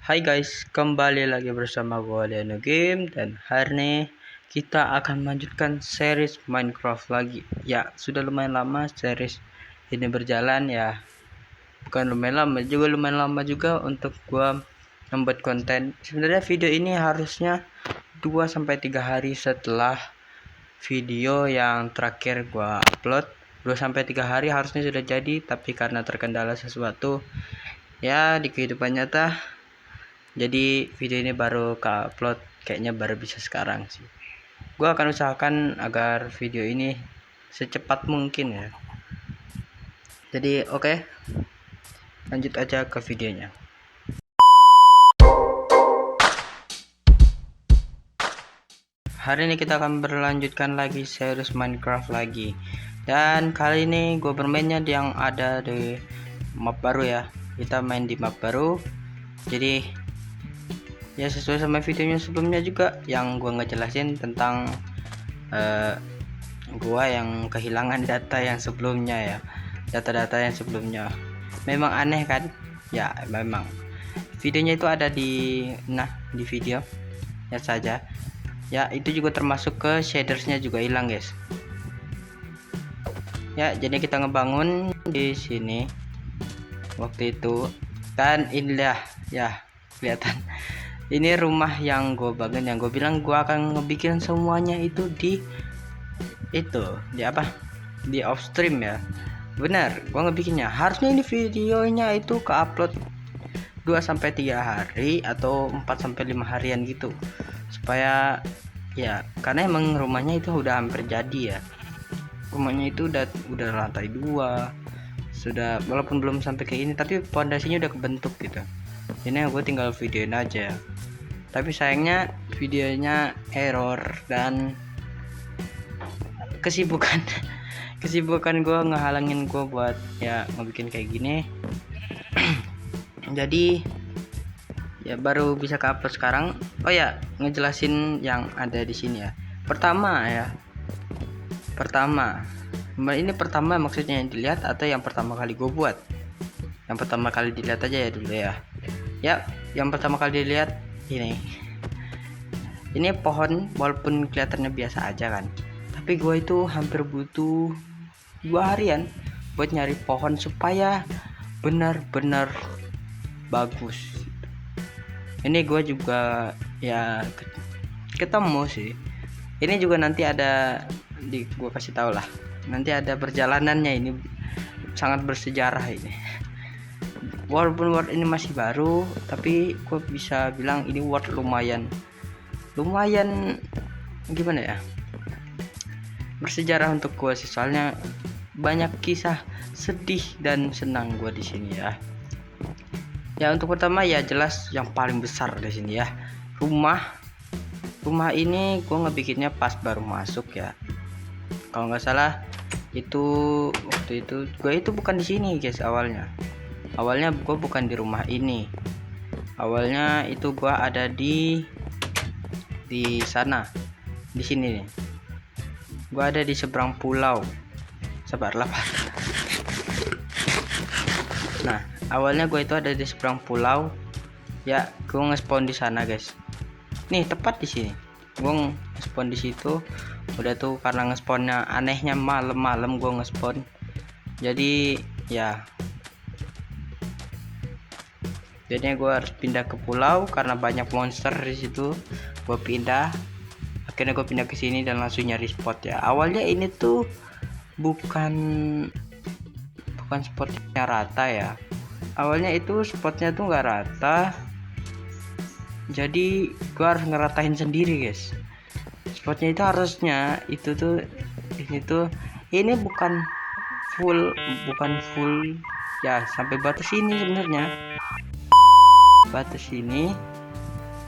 Hai guys, kembali lagi bersama gue Leno Game. Dan hari ini kita akan melanjutkan series Minecraft lagi. Ya, sudah lumayan lama series ini berjalan ya. Bukan lumayan lama, juga lumayan lama juga untuk gue membuat konten. Sebenarnya video ini harusnya 2-3 hari setelah video yang terakhir gue upload. 2-3 hari harusnya sudah jadi, tapi karena terkendala sesuatu ya di kehidupan nyata, jadi video ini baru ke upload, kayaknya baru bisa sekarang sih. Gue akan usahakan agar video ini secepat mungkin ya. Jadi oke, lanjut aja ke videonya. Hari ini kita akan berlanjutkan lagi series Minecraft lagi. Dan kali ini gue bermainnya yang ada di map baru ya. Kita main di map baru. Jadi ya sesuai sama videonya sebelumnya juga yang gue ngejelasin tentang gua yang kehilangan data yang sebelumnya ya, data-data yang sebelumnya. Memang aneh kan ya, memang videonya itu ada di di video ya saja ya. Itu juga termasuk ke shadersnya juga hilang guys ya. Jadi kita ngebangun di sini waktu itu, dan inilah ya kelihatan ini rumah yang gue bangun, yang gue bilang gue akan ngebikin semuanya itu di di off stream ya. Benar, gue ngebikinnya harusnya ini videonya itu ke upload 2-3 hari atau 4-5 harian gitu, supaya ya, karena emang rumahnya itu udah hampir jadi ya. Rumahnya itu udah lantai 2, sudah, walaupun belum sampai ke ini tapi pondasinya udah kebentuk gitu. Ini gue tinggal videoin aja, tapi sayangnya videonya error dan kesibukan gue ngehalangin gue buat ya ngebikin kayak gini. Jadi ya baru bisa ke upload sekarang. Oh ya, ngejelasin yang ada di sini ya. Pertama, ini pertama maksudnya yang dilihat atau yang pertama kali gue buat? Yang pertama kali dilihat aja ya dulu ya. Ya, yang pertama kali dilihat ini pohon, walaupun kelihatannya biasa aja kan, tapi gue itu hampir butuh 2 harian buat nyari pohon supaya benar-benar bagus. Ini gue juga ya ketemu sih. Ini juga nanti ada gue kasih tau lah, nanti ada perjalanannya. Ini sangat bersejarah ini. Walaupun word ini masih baru, tapi gue bisa bilang ini word lumayan gimana ya, bersejarah untuk gue sih, soalnya banyak kisah sedih dan senang gue di sini ya. Ya untuk pertama ya jelas yang paling besar di sini ya, rumah ini gue ngebikinnya pas baru masuk ya. Kalau nggak salah itu waktu itu gue itu bukan di sini guys. Awalnya gue bukan di rumah ini. Awalnya itu gue ada di sana, di sini nih. Gue ada di seberang pulau. Sabarlah Pak. Nah, awalnya gue itu ada di seberang pulau ya. Gue nge-spawn di sana guys. Nih tepat di sini. Gue nge-spawn di situ. Udah tuh, karena nge-spawnnya anehnya malam-malam gue nge-spawn. Jadi ya, jadinya gue harus pindah ke pulau karena banyak monster di situ. Gue pindah, akhirnya gue pindah ke sini dan langsung nyari spot ya. Awalnya ini tuh bukan spotnya rata ya. Awalnya itu spotnya tuh nggak rata, jadi gue harus ngeratain sendiri guys. Spotnya itu harusnya ini bukan full ya, sampai batas ini sebenarnya. Batas ini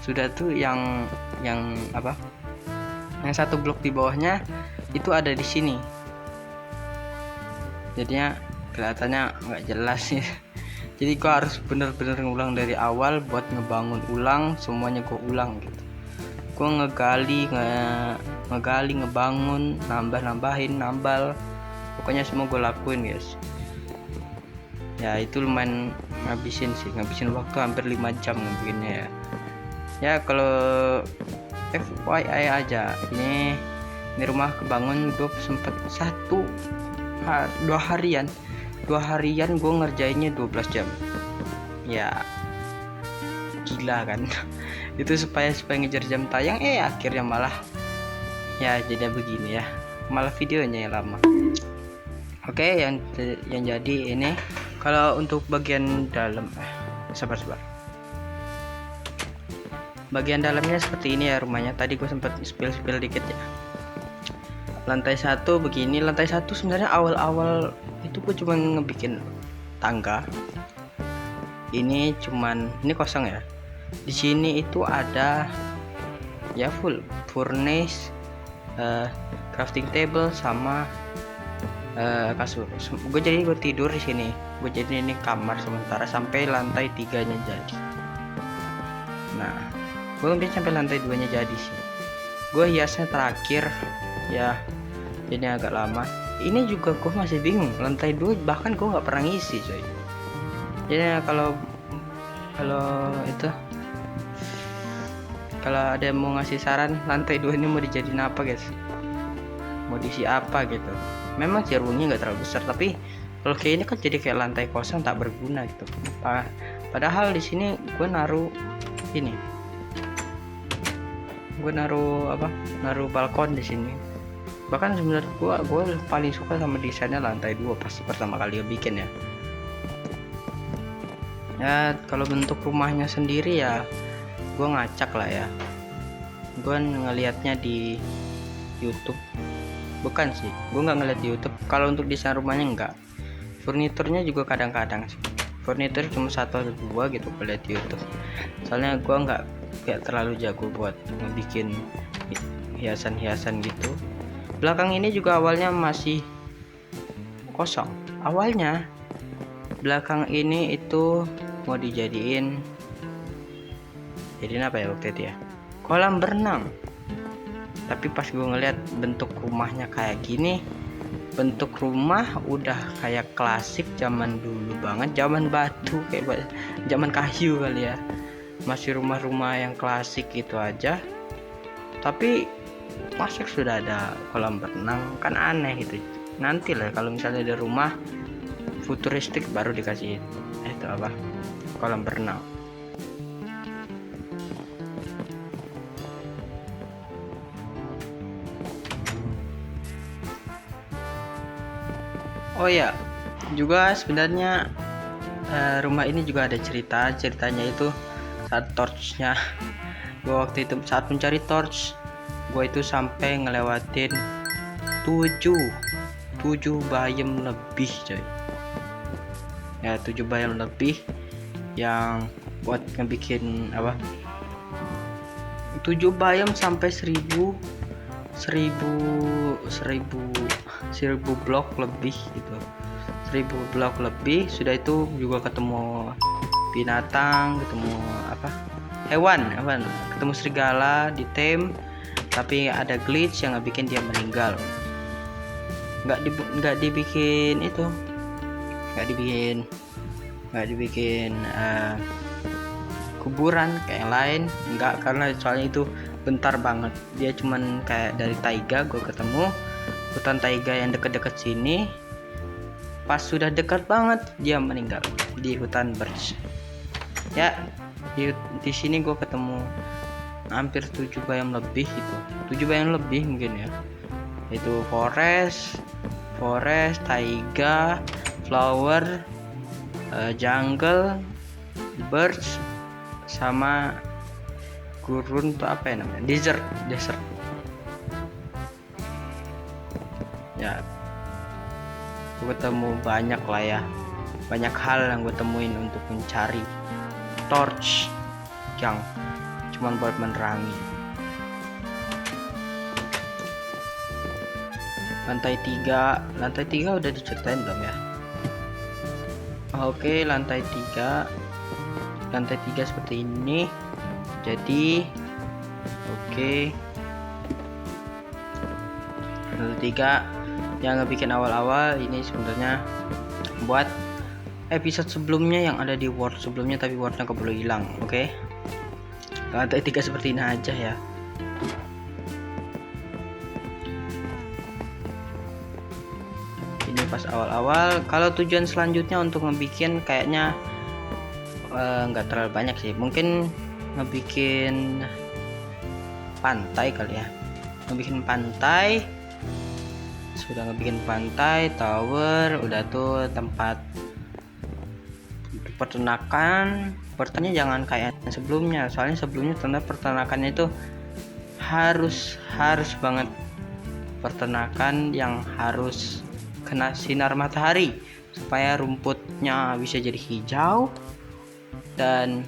sudah tuh yang satu blok di bawahnya itu ada di sini. Jadinya kelihatannya nggak jelas sih. Jadi gua harus bener-bener ngulang dari awal buat ngebangun ulang semuanya. Gua ulang gitu. Gua ngegali, ngebangun, nambahin, nambal, pokoknya semua gue lakuin guys Ya itu lumayan ngabisin waktu hampir 5 jam bikinnya ya. Ya kalau FYI aja, ini rumah kebangun gue sempet 2 harian gue ngerjainnya 12 jam. Ya gila kan. Itu supaya ngejar jam tayang, akhirnya malah ya jadi begini ya, malah videonya yang lama. Oke, yang jadi ini kalau untuk bagian dalam, sabar. Bagian dalamnya seperti ini ya rumahnya. Tadi gue sempat spill dikit ya. Lantai 1 begini. Lantai 1 sebenarnya awal-awal itu gue cuma ngebikin tangga. Ini kosong ya. Di sini itu ada ya full furnace, crafting table sama kasur. Gue tidur di sini. Gue jadi ini kamar sementara sampai lantai 3-nya jadi. Nah, gue mungkin sampai lantai 2-nya jadi sih. Gue hiasnya terakhir ya, jadi agak lama. Ini juga gue masih bingung. Lantai 2 bahkan gue nggak pernah ngisi coy. Jadi kalau ada yang mau ngasih saran lantai 2 ini mau dijadiin apa guys, mau diisi apa gitu. Memang sih ruangnya nggak terlalu besar, tapi kalau kayak ini kan jadi kayak lantai kosong tak berguna gitu. Padahal di sini gue naruh balkon di sini. Bahkan sebenarnya gue paling suka sama desainnya lantai 2 pas pertama kali bikin ya. Ya kalau bentuk rumahnya sendiri ya gue ngacak lah ya. Gue ngelihatnya di YouTube. Bukan sih, gue nggak ngeliat di YouTube. Kalau untuk desain rumahnya enggak. Furniturnya juga kadang-kadang sih. Furnitur cuma 1 atau 2 gitu gue lihat di YouTube. Soalnya gue nggak terlalu jago buat ngebikin hiasan-hiasan gitu. Belakang ini juga awalnya masih kosong. Awalnya belakang ini itu mau dijadiin apa ya waktu itu ya, kolam berenang. Tapi pas gue ngeliat bentuk rumahnya kayak gini, bentuk rumah udah kayak klasik zaman dulu banget, zaman batu, kayak zaman kayu kali ya, masih rumah-rumah yang klasik gitu aja. Tapi masuk sudah ada kolam berenang, kan aneh gitu. Nanti lah kalau misalnya ada rumah futuristik baru dikasih itu apa, kolam berenang. Oh ya, juga sebenarnya rumah ini juga ada ceritanya itu saat torchnya. Gue waktu itu saat mencari torch, gue itu sampai ngelewatin 7 bayam lebih coy. Ya 7 bayam lebih yang buat ngebikin apa, 7 bayam sampai 1000 blok lebih gitu. 1000 blok lebih. Sudah itu juga ketemu binatang, ketemu apa, hewan, ketemu serigala di tem. Tapi ada glitch yang bikin dia meninggal. Nggak dibikin kuburan kayak yang lain, enggak, karena soalnya itu bentar banget. Dia cuman kayak dari taiga, gue ketemu hutan taiga yang deket-deket sini. Pas sudah dekat banget dia meninggal di hutan birch. Ya di sini gue ketemu hampir 7 bayam lebih gitu, 7 bayam lebih mungkin ya. Itu forest, taiga, flower, jungle, birch, sama gurun tuh apa ya namanya, desert ya. Gue ketemu banyak lah ya, banyak hal yang gue temuin untuk mencari torch yang cuman buat menerangi. Lantai 3 udah diceritain belum ya? Oke, lantai 3 seperti ini. Jadi oke, lantai 3 yang ngebikin awal-awal ini sebenarnya buat episode sebelumnya yang ada di Word sebelumnya, tapi Wordnya keburu hilang. Oke, atau etika seperti ini aja ya. Ini pas awal-awal. Kalau tujuan selanjutnya untuk ngebikin kayaknya nggak terlalu banyak sih, mungkin ngebikin pantai kali ya, ngebikin pantai. Sudah ngebikin pantai, tower, udah tuh tempat peternakan. Pertanyaan jangan kayak sebelumnya, soalnya sebelumnya tanda peternakannya itu harus banget peternakan yang harus kena sinar matahari supaya rumputnya bisa jadi hijau dan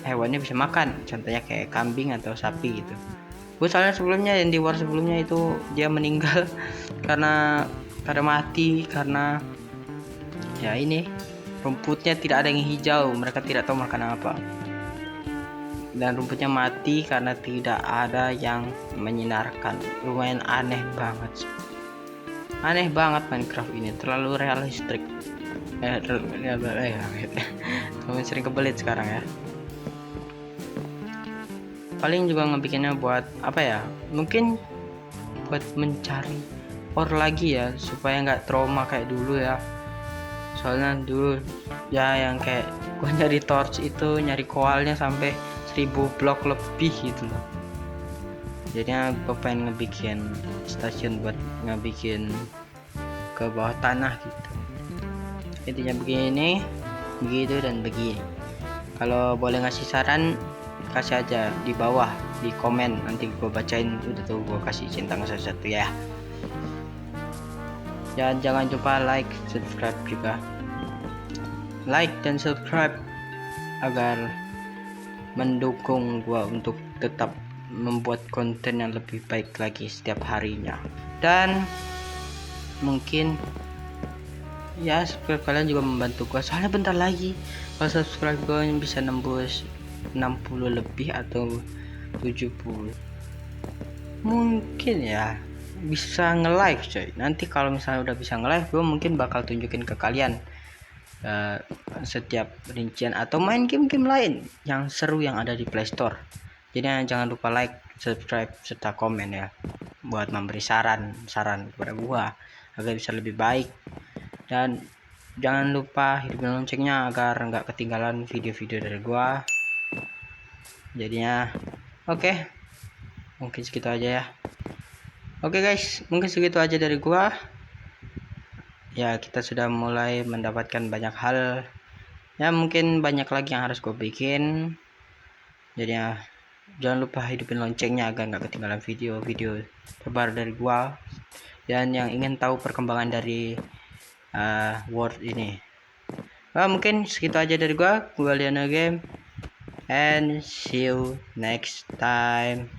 hewannya bisa makan, contohnya kayak kambing atau sapi gitu. Soalnya sebelumnya yang di war sebelumnya itu dia meninggal karena mati karena ya ini rumputnya tidak ada yang hijau, mereka tidak tahu makan apa, dan rumputnya mati karena tidak ada yang menyinarkan. Lumayan aneh banget Minecraft ini, terlalu realistik. Temen sering kebelit sekarang ya. Paling juga ngebikinnya buat apa ya, mungkin buat mencari ore lagi ya, supaya nggak trauma kayak dulu ya. Soalnya dulu ya yang kayak gua nyari torch itu nyari koalnya sampai 1000 blok lebih gitu loh. Jadinya gua pengen ngebikin stasiun buat ngebikin ke bawah tanah gitu. Intinya begini, begitu dan begini. Kalau boleh ngasih saran, kasih aja di bawah di komen, nanti gue bacain. Udah tuh gue kasih centang satu-satu ya. Dan jangan lupa like, subscribe juga. Like dan subscribe agar mendukung gue untuk tetap membuat konten yang lebih baik lagi setiap harinya. Dan mungkin ya subscribe kalian juga membantu gue, soalnya bentar lagi kalau subscribe gue bisa nembus 60 lebih atau 70, mungkin ya bisa nge-live coy. Nanti kalau misalnya udah bisa nge-live, gue mungkin bakal tunjukin ke kalian setiap rincian atau main game-game lain yang seru yang ada di Playstore. Jadi jangan lupa like, subscribe, serta komen ya, buat memberi saran kepada gue agar bisa lebih baik. Dan jangan lupa hidupin loncengnya agar nggak ketinggalan video-video dari gua. Jadinya oke, mungkin segitu aja ya. Oke guys, mungkin segitu aja dari gua. Ya kita sudah mulai mendapatkan banyak hal. Ya mungkin banyak lagi yang harus gua bikin. Jadinya jangan lupa hidupin loncengnya agar nggak ketinggalan video-video terbaru dari gua. Dan yang ingin tahu perkembangan dari Word ini. Mungkin segitu aja dari gua Liana Game, and see you next time.